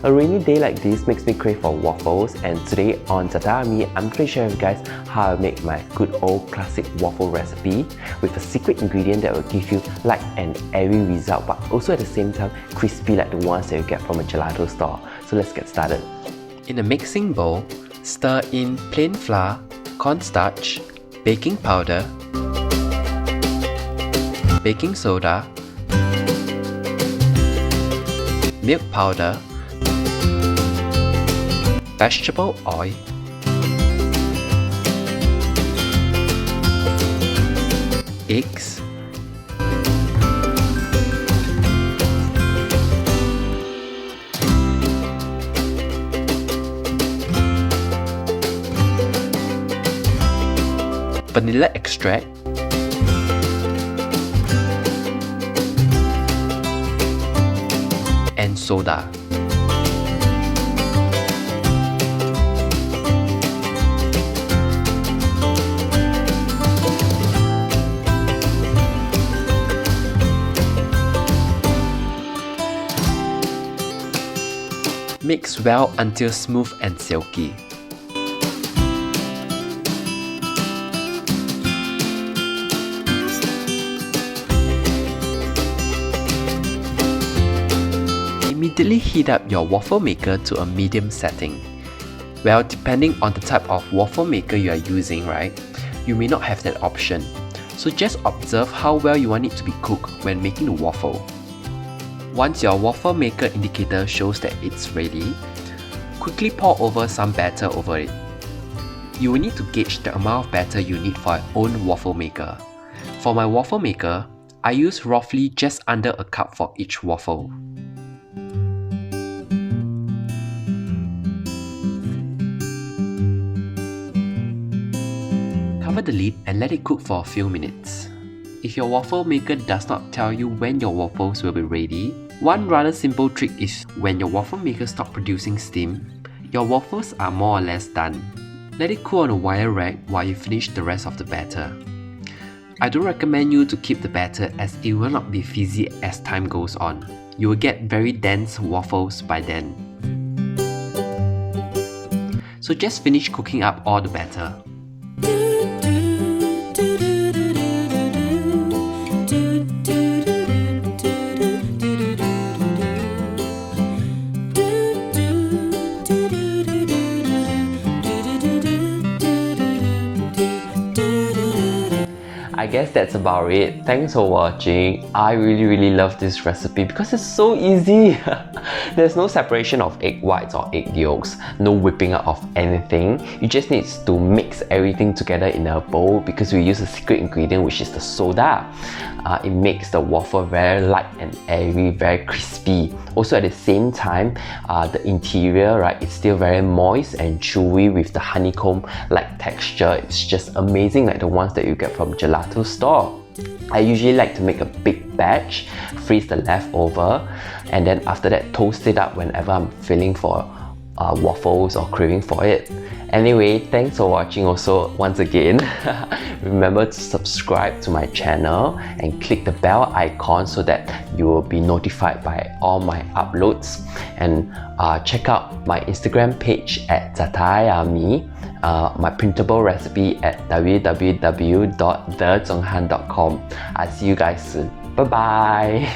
A rainy day like this makes me crave for waffles, and today on ZaTaYaYummy, I'm going to share with you guys how I make my good old classic waffle recipe with a secret ingredient that will give you like an airy result but also at the same time crispy like the ones that you get from a gelato store. So let's get started. In a mixing bowl, stir in plain flour, cornstarch, baking powder, baking soda, milk powder, vegetable oil, eggs, vanilla extract, and soda. Mix well until smooth and silky. Immediately heat up your waffle maker to a medium setting. Well, depending on the type of waffle maker you are using, right, you may not have that option. So just observe how well you want it to be cooked when making the waffle. Once your waffle maker indicator shows that it's ready, quickly pour over some batter over it. You will need to gauge the amount of batter you need for your own waffle maker. For my waffle maker, I use roughly just under a cup for each waffle. Cover the lid and let it cook for a few minutes. If your waffle maker does not tell you when your waffles will be ready, one rather simple trick is when your waffle maker stops producing steam, your waffles are more or less done. Let it cool on a wire rack while you finish the rest of the batter. I don't recommend you to keep the batter as it will not be fizzy as time goes on. You will get very dense waffles by then. So just finish cooking up all the batter. I guess that's about it. Thanks for watching. I really love this recipe because it's so easy. There's no separation of egg whites or egg yolks, no whipping up of anything. You just need to mix everything together in a bowl because we use a secret ingredient, which is the soda. It makes the waffle very light and airy, very crispy. Also at the same time, the interior, right, it's still very moist and chewy with the honeycomb-like texture. It's just amazing, like the ones that you get from gelato store. I usually like to make a big batch, freeze the leftover, and then after that toast it up whenever I'm feeling for waffles or craving for it. Anyway, thanks for watching also once again. Remember to subscribe to my channel and click the bell icon so that you will be notified by all my uploads. And check out my Instagram page at ZaTaYaYummy, my printable recipe at www.thezonghan.com. I'll see you guys soon. Bye bye!